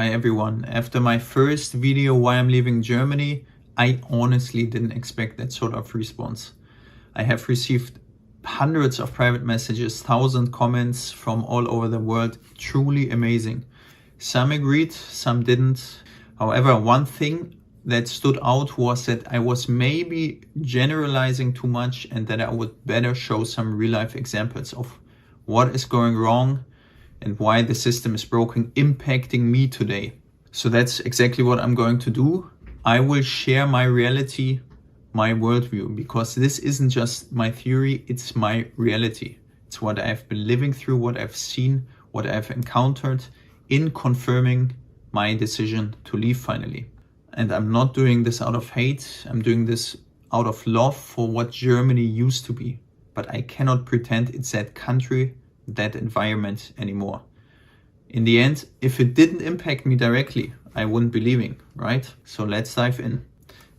Hi everyone. After my first video why I'm leaving Germany, I honestly didn't expect that sort of response. I have received hundreds of private messages, 1,000 comments from all over the world. Truly amazing. Some agreed, some didn't. However, one thing that stood out was that I was maybe generalizing too much and that I would better show some real life examples of what is going wrong and why the system is broken, impacting me today. So that's exactly what I'm going to do. I will share my reality, my worldview, because this isn't just my theory, it's my reality. It's what I've been living through, what I've seen, what I've encountered in confirming my decision to leave finally. And I'm not doing this out of hate, I'm doing this out of love for what Germany used to be. But I cannot pretend it's that country, that environment anymore. In the end, if it didn't impact me directly, I wouldn't be leaving, right? So let's dive in.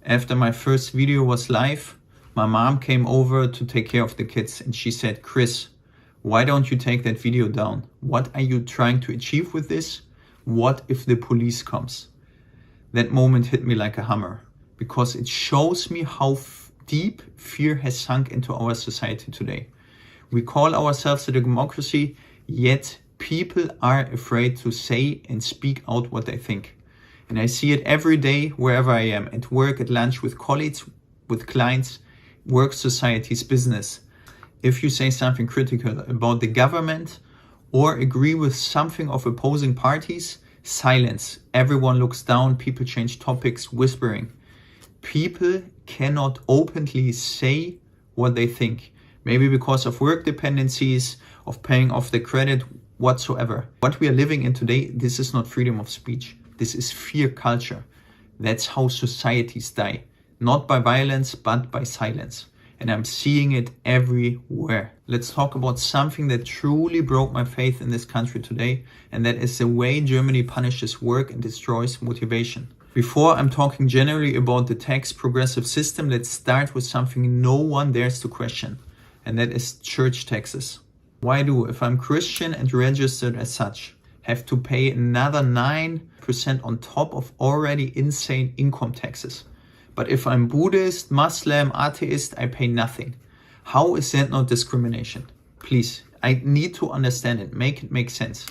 After my first video was live, my mom came over to take care of the kids and she said, "Chris, why don't you take that video down? What are you trying to achieve with this? What if the police comes?" That moment hit me like a hammer because it shows me how deep fear has sunk into our society today. We call ourselves a democracy, yet people are afraid to say and speak out what they think. And I see it every day wherever I am, at work, at lunch, with colleagues, with clients, work societies, business. If you say something critical about the government or agree with something of opposing parties, silence. Everyone looks down, people change topics, whispering. People cannot openly say what they think. Maybe because of work dependencies, of paying off the credit, whatsoever. What we are living in today, this is not freedom of speech. This is fear culture. That's how societies die. Not by violence, but by silence. And I'm seeing it everywhere. Let's talk about something that truly broke my faith in this country today, and that is the way Germany punishes work and destroys motivation. Before I'm talking generally about the tax progressive system, let's start with something no one dares to question, and that is church taxes. Why do, if I'm Christian and registered as such, have to pay another 9% on top of already insane income taxes? But if I'm Buddhist, Muslim, atheist, I pay nothing. How is that not discrimination? Please, I need to understand it, make it make sense.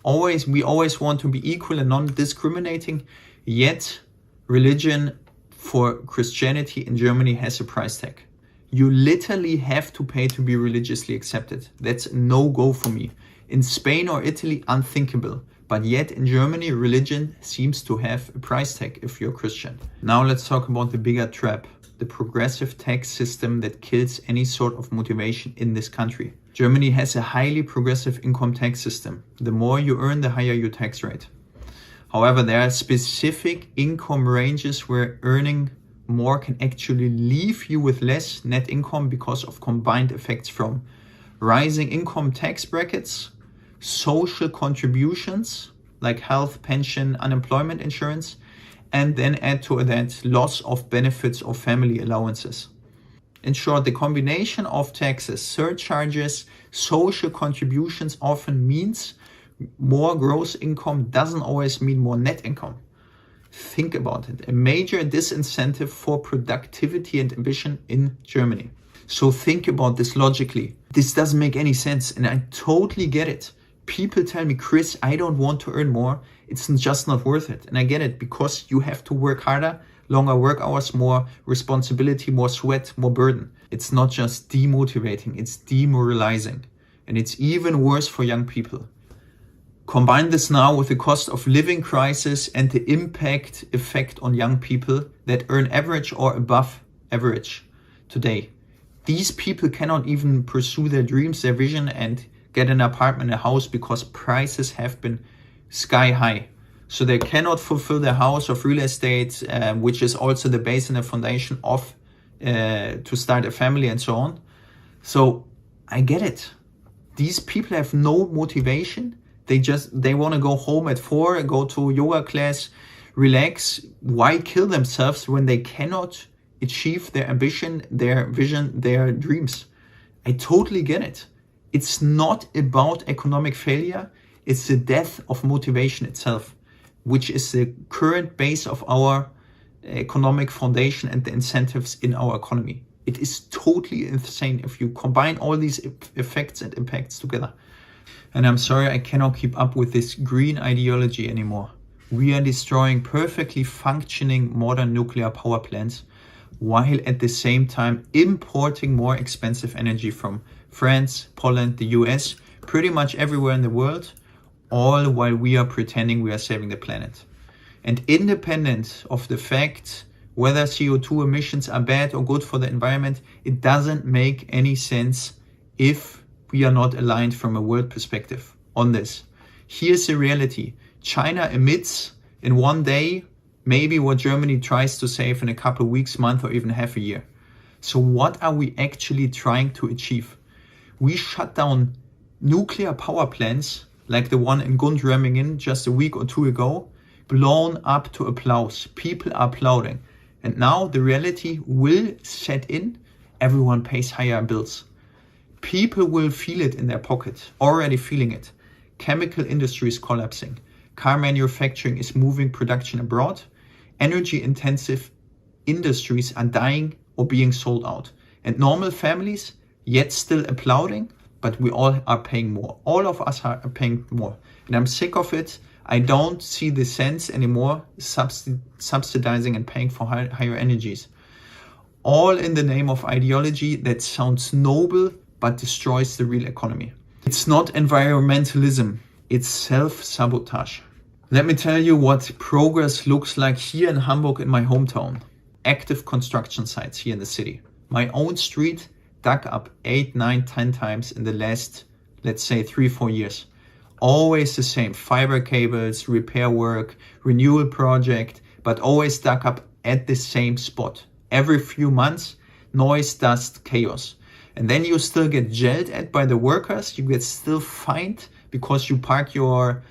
We always want to be equal and non-discriminating, yet religion for Christianity in Germany has a price tag. You literally have to pay to be religiously accepted. That's a no-go for me. In Spain or Italy, unthinkable. But yet in Germany, religion seems to have a price tag if you're Christian. Now let's talk about the bigger trap, the progressive tax system that kills any sort of motivation in this country. Germany has a highly progressive income tax system. The more you earn, the higher your tax rate. However, there are specific income ranges where earning more can actually leave you with less net income because of combined effects from rising income tax brackets, social contributions like health, pension, unemployment insurance, and then add to that loss of benefits or family allowances. In short, the combination of taxes, surcharges, social contributions often means more gross income doesn't always mean more net income. Think about it. A major disincentive for productivity and ambition in Germany. So think about this logically. This doesn't make any sense, and I totally get it. People tell me, "Chris, I don't want to earn more. It's just not worth it." And I get it, because you have to work harder, longer work hours, more responsibility, more sweat, more burden. It's not just demotivating, it's demoralizing. And it's even worse for young people. Combine this now with the cost of living crisis and the impact effect on young people that earn average or above average today. These people cannot even pursue their dreams, their vision, and get an apartment, a house, because prices have been sky high. So they cannot fulfill their house of real estate, which is also the base and the foundation of to start a family and so on. So I get it. These people have no motivation. They want to go home at 4, go to yoga class, relax. Why kill themselves when they cannot achieve their ambition, their vision, their dreams? I totally get it. It's not about economic failure. It's the death of motivation itself. which is the current base of our economic foundation and the incentives in our economy. It is totally insane if you combine all these effects and impacts together. And I'm sorry, I cannot keep up with this green ideology anymore. We are destroying perfectly functioning modern nuclear power plants, while at the same time importing more expensive energy from France, Poland, the US, pretty much everywhere in the world, all while we are pretending we are saving the planet. And independent of the fact whether CO2 emissions are bad or good for the environment, it doesn't make any sense if we are not aligned from a world perspective on this. Here's the reality. China emits in one day maybe what Germany tries to save in a couple of weeks, month, or even half a year. So what are we actually trying to achieve? We shut down nuclear power plants like the one in Gundremmingen just a week or two ago, blown up to applause. People are applauding. And now the reality will set in. Everyone pays higher bills. People will feel it in their pocket, already feeling it. Chemical industry is collapsing. Car manufacturing is moving production abroad. Energy intensive industries are dying or being sold out. And normal families, yet still applauding, but we all are paying more. All of us are paying more. And I'm sick of it. I don't see the sense anymore subsidizing and paying for higher energies. All in the name of ideology that sounds noble but destroys the real economy. It's not environmentalism, it's self-sabotage. Let me tell you what progress looks like here in Hamburg, in my hometown. Active construction sites here in the city. My own street dug up 8, 9, 10 times in the last, let's say 3-4 years. Always the same, fiber cables, repair work, renewal project, but always dug up at the same spot. Every few months, noise, dust, chaos. And then you still get yelled at by the workers, you get still fined because you park your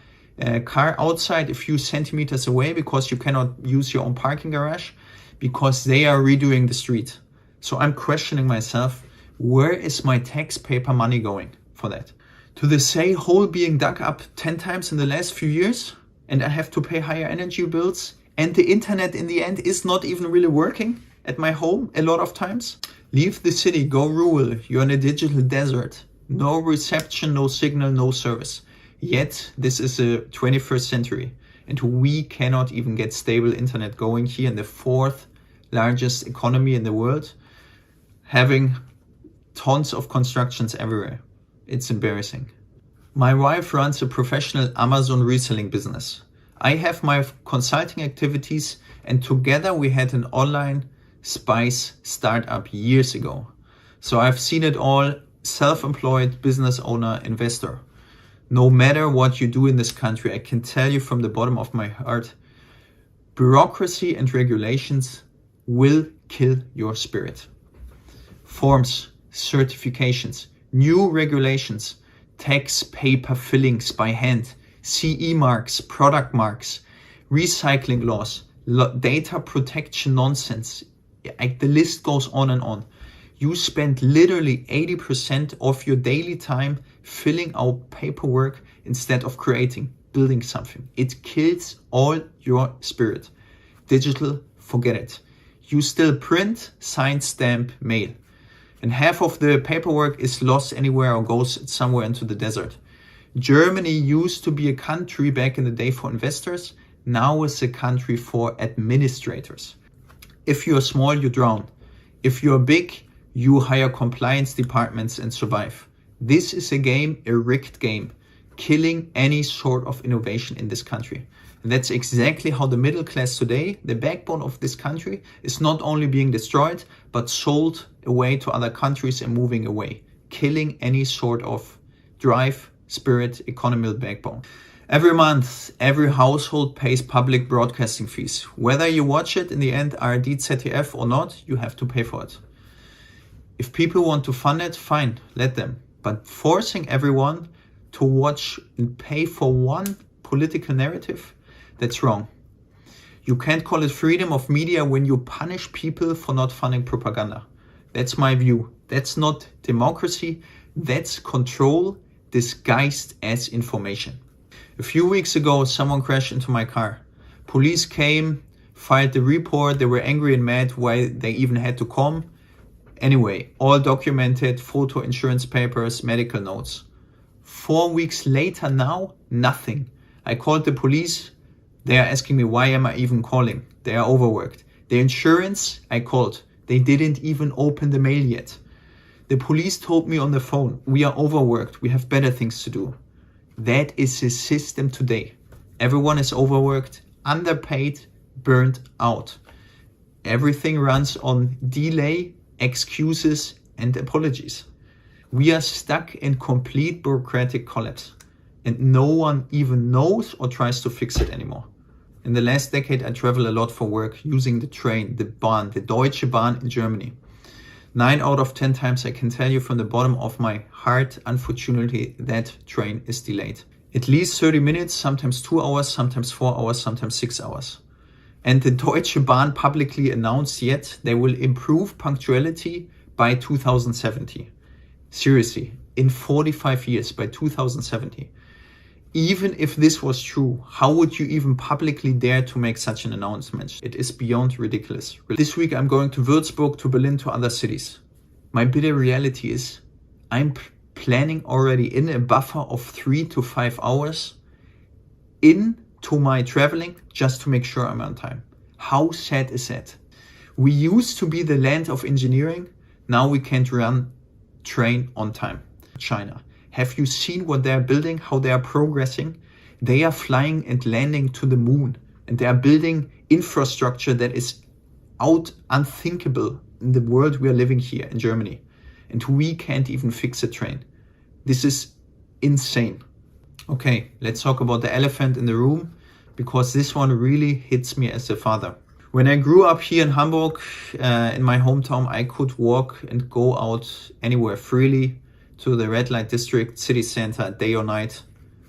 car outside a few centimeters away because you cannot use your own parking garage, because they are redoing the street. So I'm questioning myself, where is my taxpayer money going for that? To the say hole being dug up 10 times in the last few years, and I have to pay higher energy bills, and the internet in the end is not even really working at my home a lot of times. Leave the city, go rural, you're in a digital desert. No reception, no signal, no service. Yet this is the 21st century, and we cannot even get stable internet going here in the 4th largest economy in the world, having tons of constructions everywhere. It's embarrassing. My wife runs a professional Amazon reselling business. I have my consulting activities, and together we had an online spice startup years ago. So I've seen it all, self-employed business owner, investor. No matter what you do in this country, I can tell you from the bottom of my heart, bureaucracy and regulations will kill your spirit. Forms, certifications, new regulations, tax paper fillings by hand, CE marks, product marks, recycling laws, data protection nonsense. The list goes on and on. You spend literally 80% of your daily time filling out paperwork instead of building something. It kills all your spirit. Digital, forget it. You still print, sign, stamp, mail. And half of the paperwork is lost anywhere or goes somewhere into the desert. Germany used to be a country back in the day for investors. Now it's a country for administrators. If you're small, you drown. If you're big, you hire compliance departments and survive. This is a game, a rigged game, killing any sort of innovation in this country. And that's exactly how the middle class today, the backbone of this country, is not only being destroyed, but sold away to other countries and moving away, killing any sort of drive, spirit, economical backbone. Every month, every household pays public broadcasting fees. Whether you watch it in the end, ARD, ZDF or not, you have to pay for it. If people want to fund it, fine, let them. But forcing everyone to watch and pay for one political narrative, that's wrong. You can't call it freedom of media when you punish people for not funding propaganda. That's my view. That's not democracy. That's control disguised as information. A few weeks ago, someone crashed into my car. Police came, filed the report. They were angry and mad why they even had to come. Anyway, all documented, photo, insurance papers, medical notes. 4 weeks later now, nothing. I called the police. They are asking me, why am I even calling? They are overworked. The insurance, I called. They didn't even open the mail yet. The police told me on the phone, we are overworked. We have better things to do. That is the system today. Everyone is overworked, underpaid, burnt out. Everything runs on delay, excuses, and apologies. We are stuck in complete bureaucratic collapse, and no one even knows or tries to fix it anymore. In the last decade, I travel a lot for work using the train, the Bahn, the Deutsche Bahn in Germany. 9 out of 10 times I can tell you from the bottom of my heart, unfortunately, that train is delayed. At least 30 minutes, sometimes 2 hours, sometimes 4 hours, sometimes 6 hours. And the Deutsche Bahn publicly announced yet they will improve punctuality by 2070. Seriously, in 45 years, by 2070. Even if this was true, how would you even publicly dare to make such an announcement? It is beyond ridiculous. This week I'm going to Würzburg, to Berlin, to other cities. My bitter reality is I'm planning already in a buffer of 3 to 5 hours into my traveling just to make sure I'm on time. How sad is that? We used to be the land of engineering. Now we can't run train on time. China. Have you seen what they are building, how they are progressing? They are flying and landing to the moon, and they are building infrastructure that is unthinkable in the world we are living here in Germany. And we can't even fix a train. This is insane. Okay, let's talk about the elephant in the room, because this one really hits me as a father. When I grew up here in Hamburg, in my hometown, I could walk and go out anywhere freely to the red light district, city center, day or night.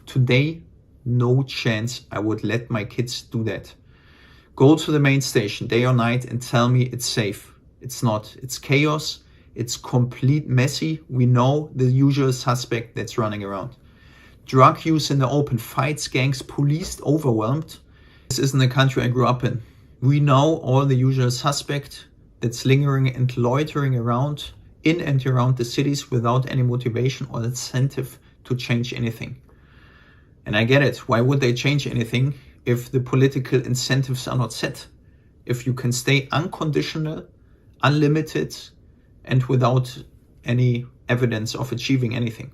Today, no chance I would let my kids do that. Go to the main station day or night and tell me it's safe. It's not. It's chaos. It's complete messy. We know the usual suspect that's running around. Drug use in the open, fights, gangs, police overwhelmed. This isn't the country I grew up in. We know all the usual suspect that's lingering and loitering around in and around the cities without any motivation or incentive to change anything. And I get it. Why would they change anything if the political incentives are not set? If you can stay unconditional, unlimited, and without any evidence of achieving anything.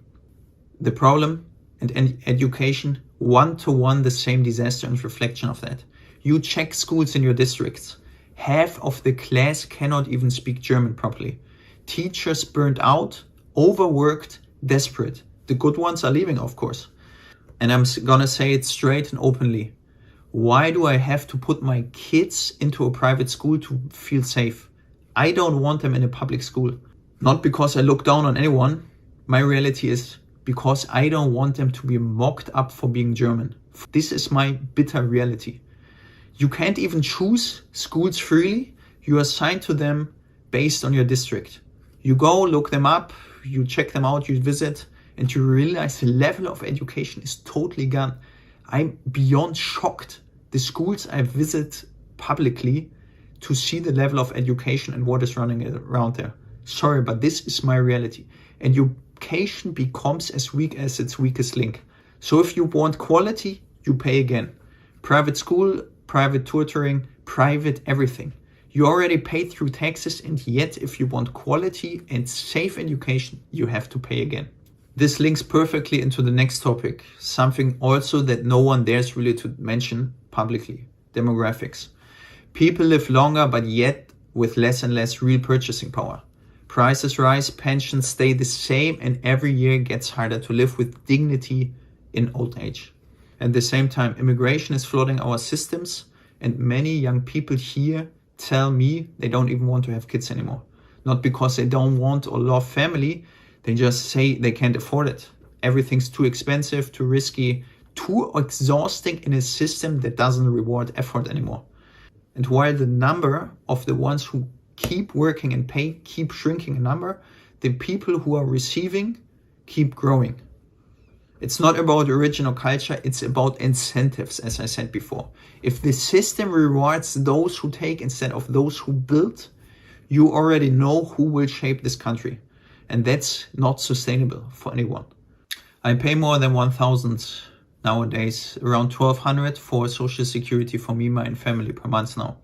The problem and education, one-to-one, the same disaster and reflection of that. You check schools in your districts. Half of the class cannot even speak German properly. Teachers burned out, overworked, desperate. The good ones are leaving, of course. And I'm gonna say it straight and openly. Why do I have to put my kids into a private school to feel safe? I don't want them in a public school. Not because I look down on anyone. My reality is because I don't want them to be mocked up for being German. This is my bitter reality. You can't even choose schools freely. You are assigned to them based on your district. You go, look them up, you check them out, you visit, and you realize the level of education is totally gone. I'm beyond shocked. The schools I visit publicly to see the level of education and what is running around there. Sorry, but this is my reality. Education becomes as weak as its weakest link. So if you want quality, you pay again. Private school, private tutoring, private everything. You already paid through taxes, and yet if you want quality and safe education, you have to pay again. This links perfectly into the next topic, something also that no one dares really to mention publicly, demographics. People live longer, but yet with less and less real purchasing power. Prices rise, pensions stay the same, and every year gets harder to live with dignity in old age. At the same time, immigration is flooding our systems, and many young people here tell me they don't even want to have kids anymore. Not because they don't want or love family, they just say they can't afford it. Everything's too expensive, too risky, too exhausting in a system that doesn't reward effort anymore. And while the number of the ones who keep working and pay keep shrinking in number, the people who are receiving keep growing. It's not about original culture, it's about incentives, as I said before. If the system rewards those who take instead of those who build, you already know who will shape this country. And that's not sustainable for anyone. I pay more than 1,000 nowadays, around 1,200 for social security for me, my family per month now.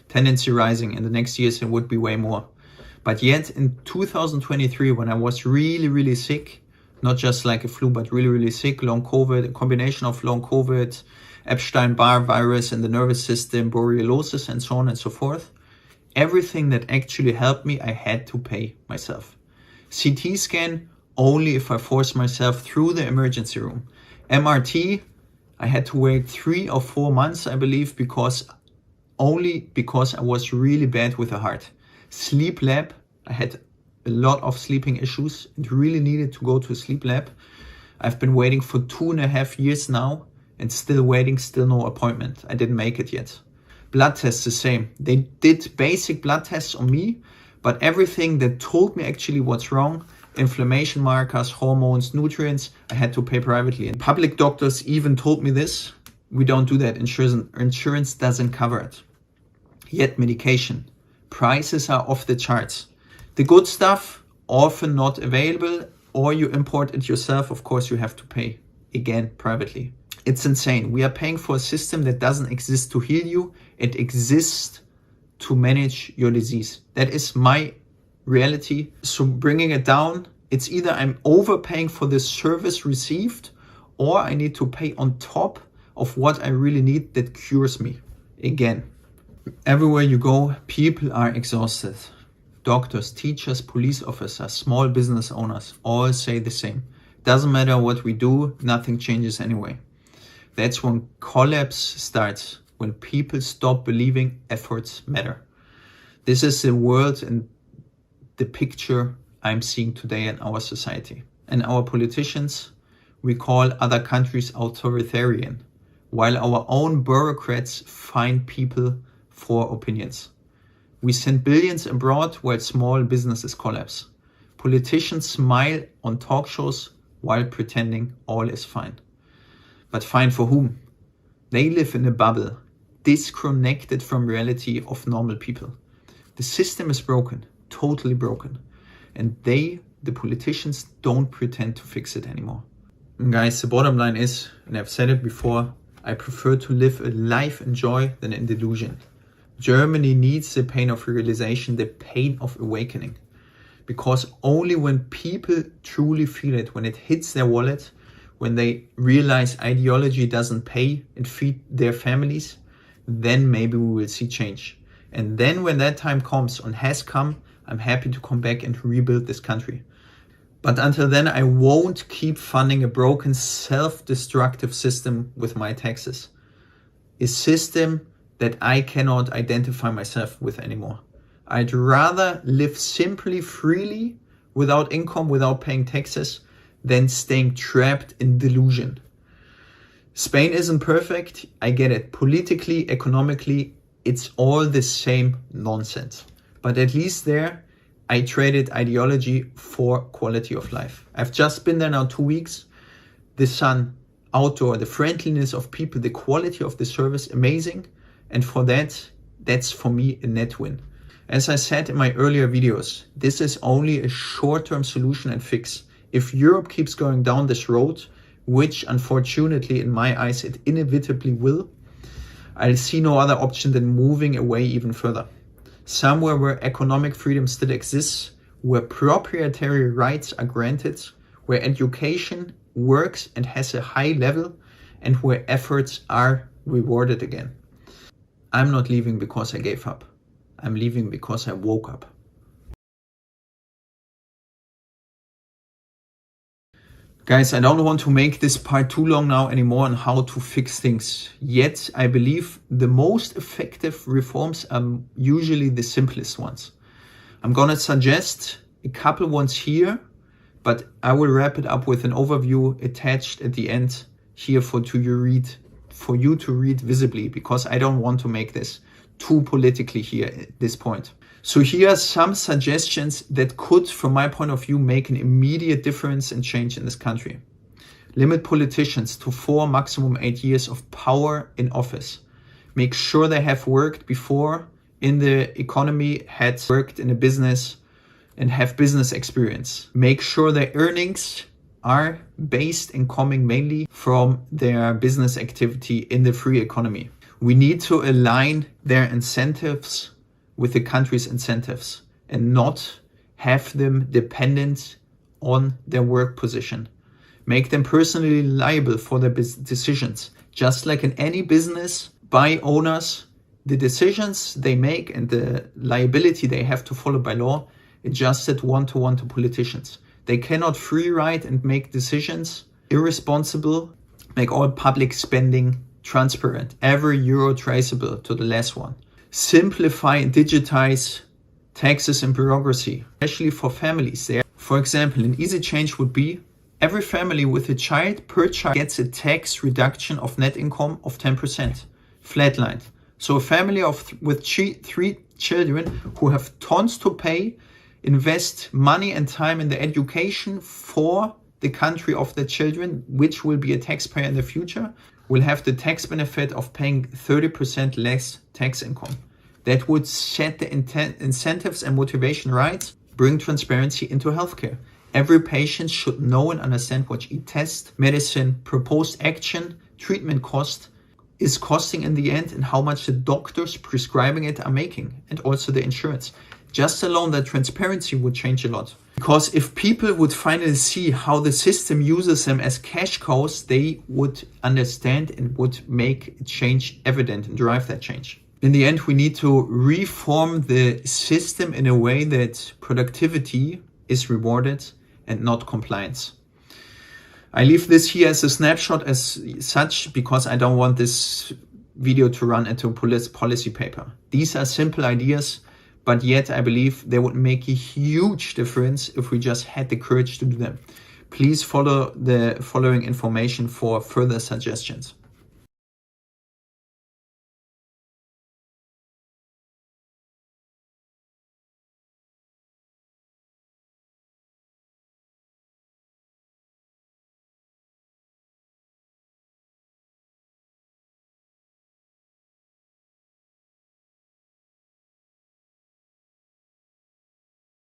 Tendency rising. In the next years it would be way more. But yet in 2023, when I was really sick, not just like a flu, but really sick, long COVID, a combination of long COVID, Epstein-Barr virus in the nervous system, borreliosis, and so on and so forth. Everything that actually helped me, I had to pay myself. CT scan, only if I force myself through the emergency room. MRT, I had to wait 3 or 4 months, I believe, only because I was really bad with the heart. Sleep lab, I had a lot of sleeping issues and really needed to go to a sleep lab. I've been waiting for 2.5 years now and still waiting, still no appointment. I didn't make it yet. Blood tests the same. They did basic blood tests on me, but everything that told me actually what's wrong, inflammation markers, hormones, nutrients, I had to pay privately. And public doctors even told me this. We don't do that. Insurance doesn't cover it. Yet medication. Prices are off the charts. The good stuff, often not available, or you import it yourself, of course you have to pay, again, privately. It's insane. We are paying for a system that doesn't exist to heal you. It exists to manage your disease. That is my reality. So bringing it down, it's either I'm overpaying for the service received, or I need to pay on top of what I really need that cures me. Again, everywhere you go, people are exhausted. Doctors, teachers, police officers, small business owners, all say the same. Doesn't matter what we do, nothing changes anyway. That's when collapse starts, when people stop believing efforts matter. This is the world and the picture I'm seeing today in our society. And our politicians, we call other countries authoritarian, while our own bureaucrats find people for opinions. We send billions abroad while small businesses collapse. Politicians smile on talk shows while pretending all is fine. But fine for whom? They live in a bubble, disconnected from reality of normal people. The system is broken, totally broken. And the politicians, don't pretend to fix it anymore. And guys, the bottom line is, and I've said it before, I prefer to live a life in joy than in delusion. Germany needs the pain of realization, the pain of awakening. Because only when people truly feel it, when it hits their wallet, when they realize ideology doesn't pay and feed their families, then maybe we will see change. And then when that time comes and has come, I'm happy to come back and rebuild this country. But until then, I won't keep funding a broken, self-destructive system with my taxes. A system that I cannot identify myself with anymore. I'd rather live simply, freely, without income, without paying taxes, than staying trapped in delusion. Spain isn't perfect, I get it. Politically, economically, it's all the same nonsense. But at least there, I traded ideology for quality of life. I've just been there now 2 weeks. The sun, outdoor, the friendliness of people, the quality of the service, amazing. And for that's for me a net win. As I said in my earlier videos, this is only a short-term solution and fix. If Europe keeps going down this road, which unfortunately in my eyes it inevitably will, I'll see no other option than moving away even further. Somewhere where economic freedom still exists, where proprietary rights are granted, where education works and has a high level, and where efforts are rewarded again. I'm not leaving because I gave up. I'm leaving because I woke up. Guys, I don't want to make this part too long now anymore on how to fix things. Yet, I believe the most effective reforms are usually the simplest ones. I'm gonna suggest a couple ones here, but I will wrap it up with an overview attached at the end here for you to read visibly, because I don't want to make this too politically here at this point. So here are some suggestions that could, from my point of view, make an immediate difference and change in this country. Limit politicians to 4, maximum 8 years of power in office. Make sure they have worked before in the economy, had worked in a business and have business experience. Make sure their earnings are based and coming mainly from their business activity in the free economy. We need to align their incentives with the country's incentives and not have them dependent on their work position. Make them personally liable for their decisions. Just like in any business, by owners, the decisions they make and the liability they have to follow by law adjusted one-to-one to politicians. They cannot free ride and make decisions irresponsible, make all public spending transparent, every euro traceable to the last one. Simplify and digitize taxes and bureaucracy, especially for families. For example, an easy change would be every family with a child per child gets a tax reduction of net income of 10%, flatlined. So a family with 3 children who have tons to pay, invest money and time in the education for the country of the children, which will be a taxpayer in the future, will have the tax benefit of paying 30% less tax income. That would set the incentives and motivation right, bring transparency into healthcare. Every patient should know and understand what each test, medicine, proposed action, treatment cost is costing in the end and how much the doctors prescribing it are making, and also the insurance. Just alone that transparency would change a lot. Because if people would finally see how the system uses them as cash cows, they would understand and would make change evident and drive that change. In the end, we need to reform the system in a way that productivity is rewarded and not compliance. I leave this here as a snapshot as such because I don't want this video to run into a policy paper. These are simple ideas, but yet I believe they would make a huge difference if we just had the courage to do them. Please follow the following information for further suggestions.